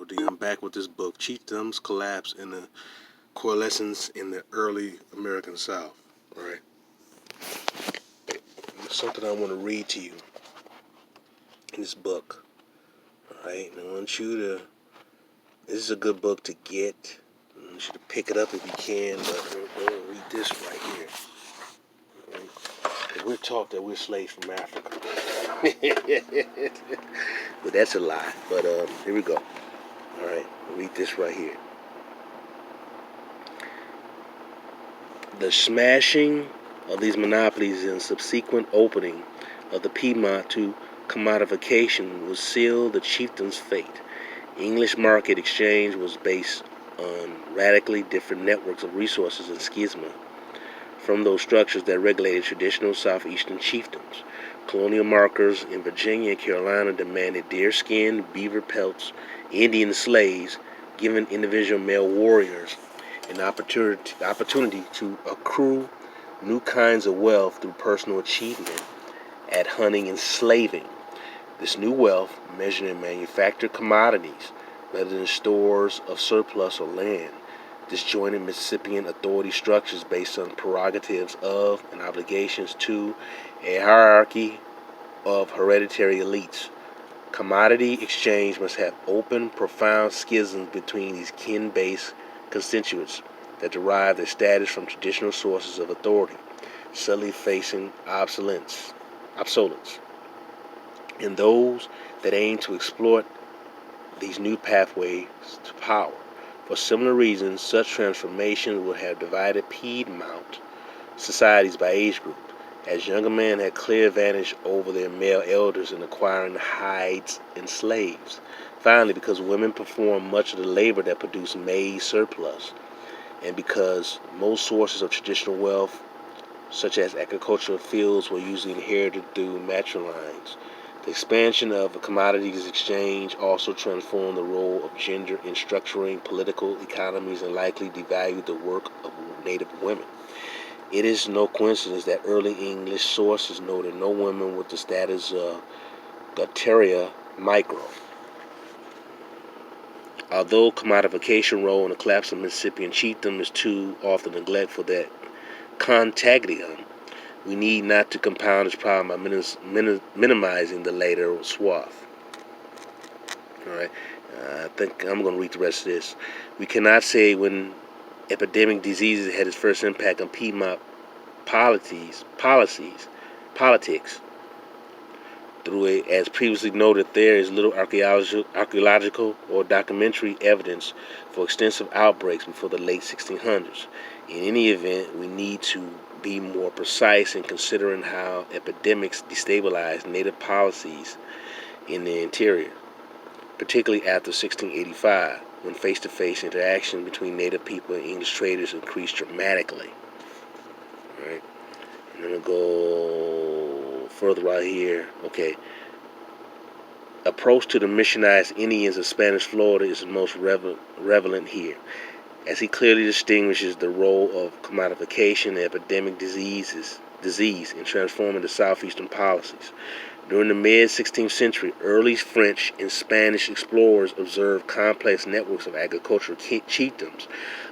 OD. I'm back with this book, Chiefdoms, Collapse, and the Coalescence in the Early American South. All right. There's something I want to read to you in this book. All right. And I want you to. This is a good book to get. I want you to pick it up if you can, but we're going to read this right here. Right? We're taught that we're slaves from Africa. But that's a lie. But here we go. All right. Read this right here. The smashing of these monopolies and subsequent opening of the Piedmont to commodification will seal the chieftain's fate. English market exchange was based on radically different networks of resources and schisma from those structures that regulated traditional southeastern chiefdoms. Colonial markers in Virginia and Carolina demanded deerskin, beaver pelts, Indian slaves, giving individual male warriors an opportunity to accrue new kinds of wealth through personal achievement at hunting and slaving. This new wealth, measured in manufactured commodities rather than stores of surplus or land, disjointed Mississippian authority structures based on prerogatives of and obligations to a hierarchy of hereditary elites. Commodity exchange must have open, profound schisms between these kin-based constituents that derive their status from traditional sources of authority, subtly facing obsolescence, and those that aim to exploit these new pathways to power. For similar reasons, such transformations would have divided Piedmont societies by age group, as younger men had clear advantage over their male elders in acquiring hides and slaves. Finally, because women performed much of the labor that produced maize surplus, and because most sources of traditional wealth, such as agricultural fields, were usually inherited through matrilines, the expansion of a commodities exchange also transformed the role of gender in structuring political economies and likely devalued the work of Native women. It is no coincidence that early English sources noted no women with the status of Guttaria micro. Although commodification role in the collapse of Mississippian chiefdom is too often neglected for that contagion, we need not to compound this problem by minimizing the later swath. All right, I think I'm going to read the rest of this. We cannot say when epidemic diseases had its first impact on Piedmont politics, through it, as previously noted, there is little archaeological or documentary evidence for extensive outbreaks before the late 1600s. In any event, we need to be more precise in considering how epidemics destabilized native policies in the interior, particularly after 1685, when face-to-face interaction between native people and English traders increased dramatically. All right, I'm going to go further right here. Okay. Approach to the missionized Indians of Spanish Florida is most relevant here, as he clearly distinguishes the role of commodification and epidemic disease in transforming the southeastern policies. During the mid-16th century, early French and Spanish explorers observed complex networks of agricultural chiefdoms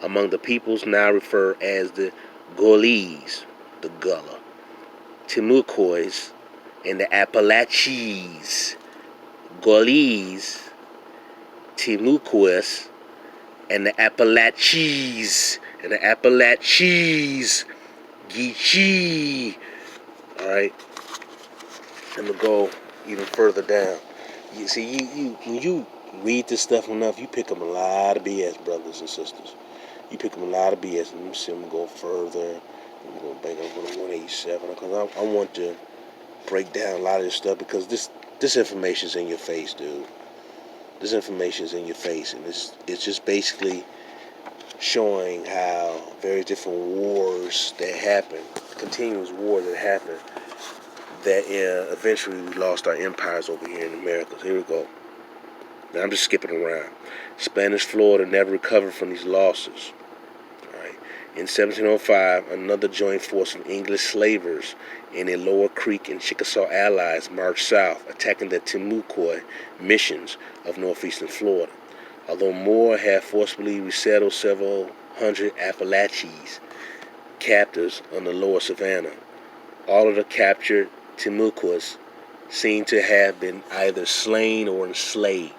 among the peoples now referred as the Gaullese, the Gullah, Timucuas, and the Appalachies. Gaullese, Timucuas, and the Appalachies, Geechee. All right, I'm gonna go even further down. You see, you when you read this stuff enough, you pick up a lot of BS, brothers and sisters. You pick up a lot of BS. Let me see. I'm gonna go further. I'm gonna go to 187 because I want to break down a lot of this stuff because this information is in your face, dude. This information is in your face, and it's just basically showing how various different wars that happen, continuous wars that happen, that eventually we lost our empires over here in America. So here we go. Now I'm just skipping around. Spanish Florida never recovered from these losses. All right. In 1705, another joint force of English slavers and their Lower Creek and Chickasaw allies marched south, attacking the Timucua missions of northeastern Florida. although Moore had forcibly resettled several hundred Appalachians captives on the lower Savannah. All of the captured Timucuas seem to have been either slain or enslaved.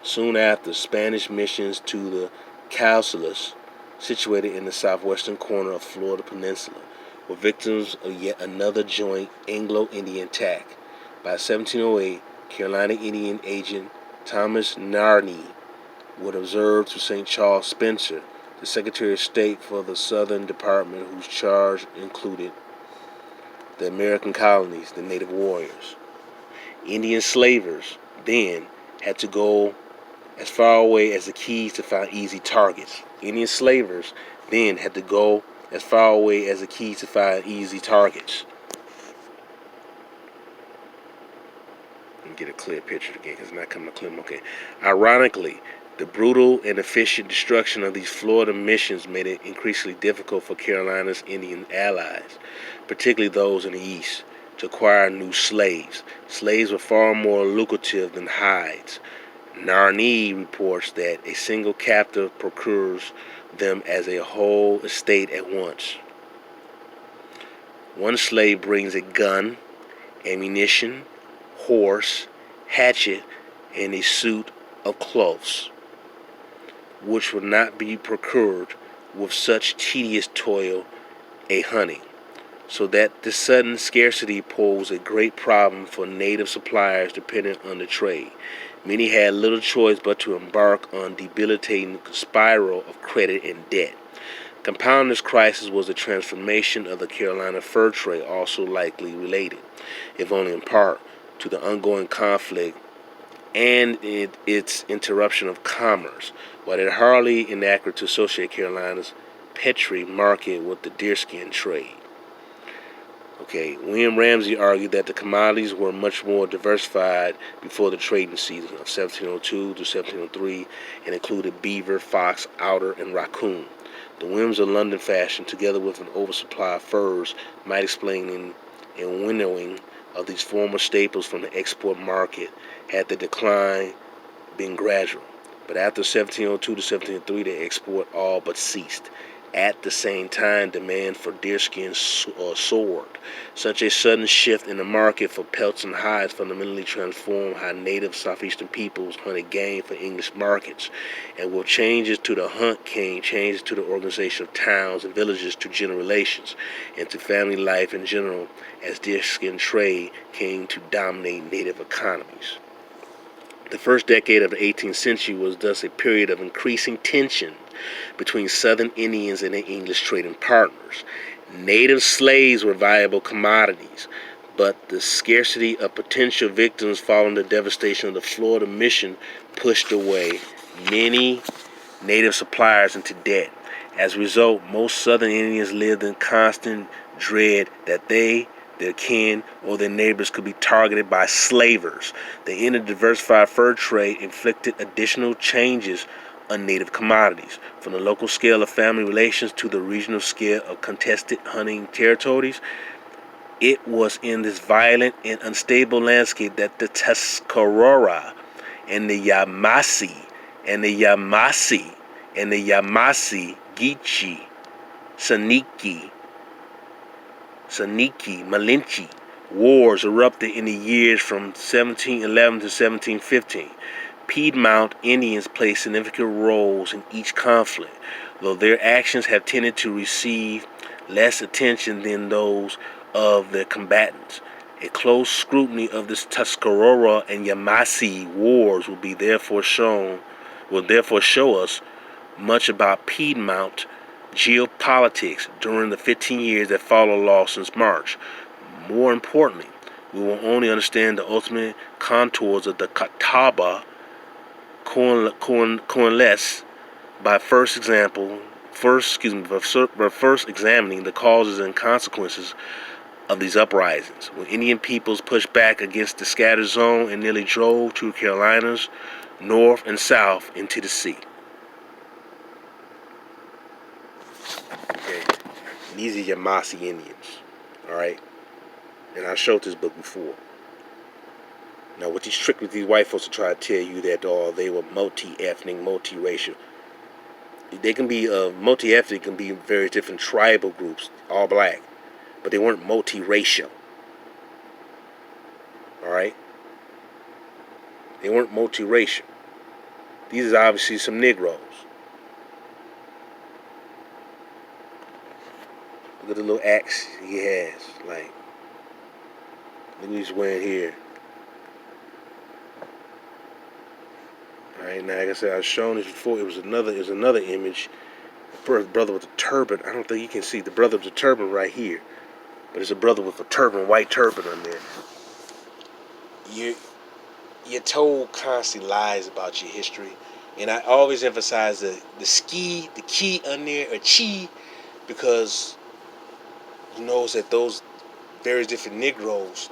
Soon after, Spanish missions to the Caucasus, situated in the southwestern corner of Florida Peninsula, were victims of yet another joint Anglo-Indian attack. By 1708, Carolina Indian agent Thomas Narney would observe to St. Charles Spencer, the Secretary of State for the Southern Department, whose charge included the American colonies, the native warriors. Indian slavers then had to go as far away as the Keys to find easy targets. Indian slavers then had to go as far away as the Keys to find easy targets. Let me get a clear picture again because it's not coming clear. Okay. Ironically, the brutal and efficient destruction of these Florida missions made it increasingly difficult for Carolina's Indian allies, particularly those in the East, to acquire new slaves. Slaves were far more lucrative than hides. Narney reports that a single captive procures them as a whole estate at once. One slave brings a gun, ammunition, horse, hatchet, and a suit of clothes, which would not be procured with such tedious toil a hunting, so that the sudden scarcity posed a great problem for native suppliers dependent on the trade. Many had little choice but to embark on debilitating spiral of credit and debt. Compounding this crisis was the transformation of the Carolina fur trade, also likely related, if only in part, to the ongoing conflict and its interruption of commerce, while it hardly inaccurate to associate Carolina's petri market with the deerskin trade. Okay, William Ramsey argued that the commodities were much more diversified before the trading season of 1702 to 1703 and included beaver, fox, otter, and raccoon. The whims of London fashion, together with an oversupply of furs, might explain in winnowing of these former staples from the export market had the decline been gradual. But after 1702 to 1703, the export all but ceased. At the same time, demand for deerskin soared. Such a sudden shift in the market for pelts and hides fundamentally transformed how native southeastern peoples hunted game for English markets. And with changes to the hunt came changes to the organization of towns and villages, to general relations, and to family life in general, as deerskin trade came to dominate native economies. The first decade of the 18th century was thus a period of increasing tension between Southern Indians and their English trading partners. Native slaves were valuable commodities, but the scarcity of potential victims following the devastation of the Florida mission pushed away many native suppliers into debt. As a result, most Southern Indians lived in constant dread that they, their kin, or their neighbors could be targeted by slavers. The end of the diversified fur trade inflicted additional changes on native commodities, from the local scale of family relations to the regional scale of contested hunting territories. It was in this violent and unstable landscape that the Tuscarora and the Yamasee Geechee, Saniki, Malinche wars erupted in the years from 1711 to 1715. Piedmont Indians played significant roles in each conflict, though their actions have tended to receive less attention than those of their combatants. A close scrutiny of the Tuscarora and Yamasee wars will therefore show us much about Piedmont geopolitics during the 15 years that followed Lawson's march. More importantly, we will only understand the ultimate contours of the Catawba coalesce by first examining the causes and consequences of these uprisings, when Indian peoples pushed back against the scattered zone and nearly drove two Carolinas north and south into the sea. Okay, these are Yamasee Indians, all right? And I showed this book before. Now, what these trick with these white folks to try to tell you that they were multi-ethnic, multi-racial. They can be multi-ethnic, can be very different tribal groups, all black, but they weren't multi-racial. All right, they weren't multi-racial. These are obviously some Negroes. Look at the little axe he has. Like, look what he's wearing here. All right, now like I said, I've shown this before. It was another image. Brother with a turban. I don't think you can see the brother with the turban right here, but it's a brother with a turban, white turban on there. You're told constantly lies about your history, and I always emphasize the key on there, or chi, because you know that those various different Negroes,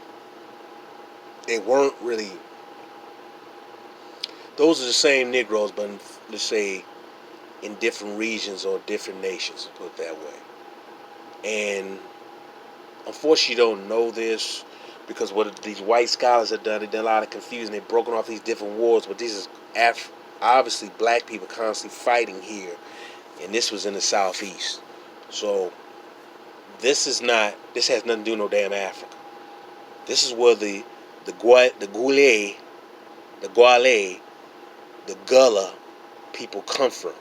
they weren't really. Those are the same Negroes, but let's say in different regions or different nations, put it that way. And unfortunately, you don't know this because what these white scholars have done, they've done a lot of confusion. They've broken off these different wars, but this is obviously black people constantly fighting here, and this was in the southeast. So this has nothing to do with no damn Africa. This is where the Gwale, the Gullah people come from.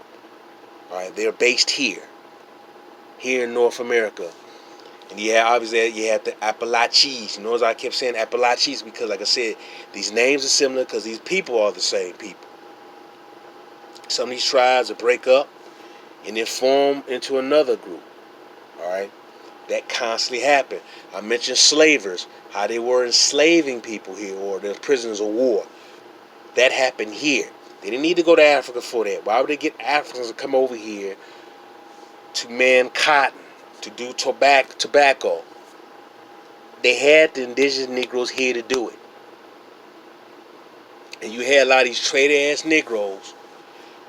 All right, they're based here in North America. And obviously you have the Appalachians. You notice I kept saying Appalachians because, like I said, these names are similar because these people are the same people. Some of these tribes will break up and then form into another group. All right, that constantly happened. I mentioned slavers, how they were enslaving people here, or the prisoners of war. That happened here. They didn't need to go to Africa for that. Why would they get Africans to come over here to man cotton, to do tobacco? They had the indigenous Negroes here to do it. And you had a lot of these traitor-ass Negroes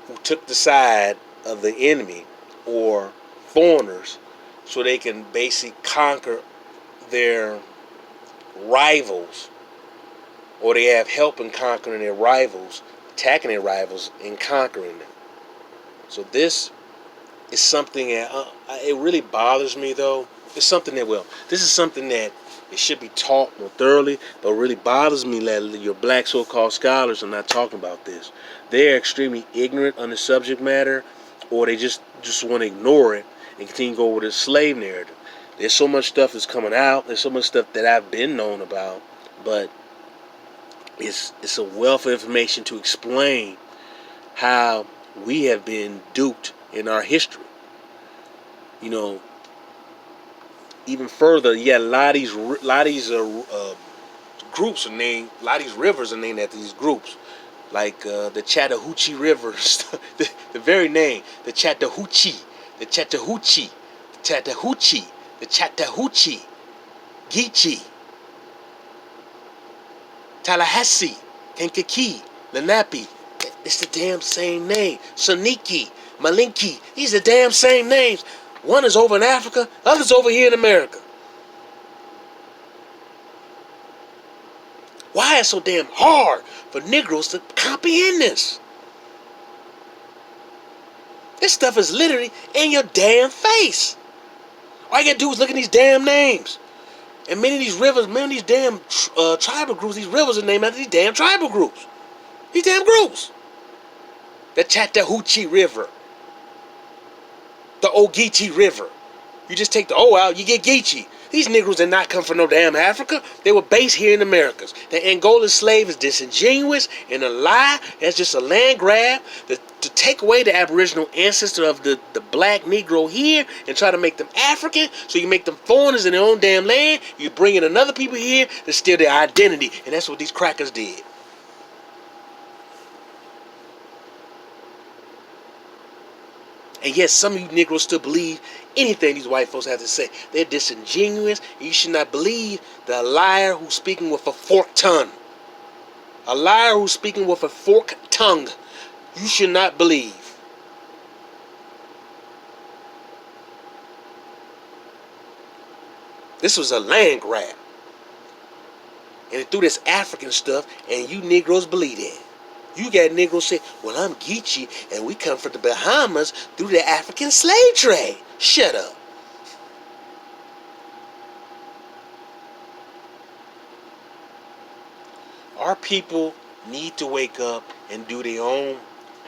who took the side of the enemy or foreigners so they can basically conquer their rivals, or they have help in conquering their rivals, attacking their rivals and conquering them. So this is something that it really bothers me, though. It's something that, this is something that it should be taught more thoroughly, but it really bothers me that your black so-called scholars are not talking about this. They're extremely ignorant on the subject matter, or they just want to ignore it and continue to go with the slave narrative. There's so much stuff that's coming out. There's so much stuff that I've been known about, but it's a wealth of information to explain how we have been duped in our history. You know, even further, a lot of these groups are named. A lot of these rivers are named after these groups, like the Chattahoochee River. the very name, the Chattahoochee, the Chattahoochee, the Chattahoochee, the Chattahoochee, Geechee, Tallahassee, Kankakee, Lenape. It's the damn same name. Soniki, Malinki. These are the damn same names. One is over in Africa, others over here in America. Why is it so damn hard for Negroes to comprehend this? This stuff is literally in your damn face. All you gotta do is look at these damn names. And many of these rivers, many of these damn tribal groups, these rivers are named after these damn tribal groups. These damn groups. The Chattahoochee River. The Ogeechee River. You just take the O out, you get Geechee. These Negroes did not come from no damn Africa. They were based here in the Americas. The Angolan slave is disingenuous and a lie. That's just a land grab to take away the Aboriginal ancestor of the black Negro here and try to make them African, so you make them foreigners in their own damn land. You bring in another people here to steal their identity, and that's what these crackers did. And yes, some of you Negroes still believe anything these white folks have to say. They're disingenuous, and you should not believe the liar who's speaking with a forked tongue. A liar who's speaking with a forked tongue. You should not believe. This was a land grab. and through this African stuff, and you Negroes believe that. You got Negroes say, well, I'm Geechee, and we come from the Bahamas through the African slave trade. Shut up. Our people need to wake up and do their own,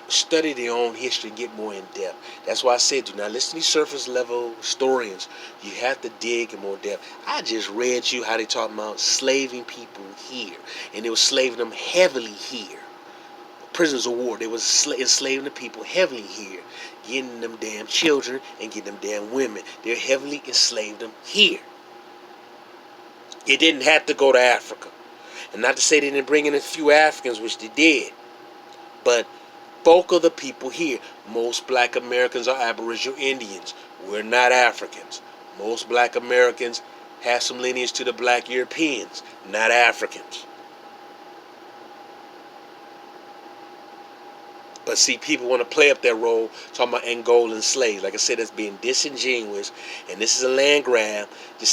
study their own history and get more in depth. That's why I said, do not listen to these surface level historians. You have to dig in more depth. I just read you how they talk about slaving people here, and they were slaving them heavily here. Prisoners of war, they was enslaving the people heavily here, getting them damn children and getting them damn women. They heavily enslaved them here. It didn't have to go to Africa. And not to say they didn't bring in a few Africans, which they did, but bulk of the people here, most black Americans are Aboriginal Indians. We're not Africans. Most black Americans have some lineage to the black Europeans, not Africans. But see, people want to play up that role, talking about Angolan slaves. Like I said, it's being disingenuous, and this is a land grab to steal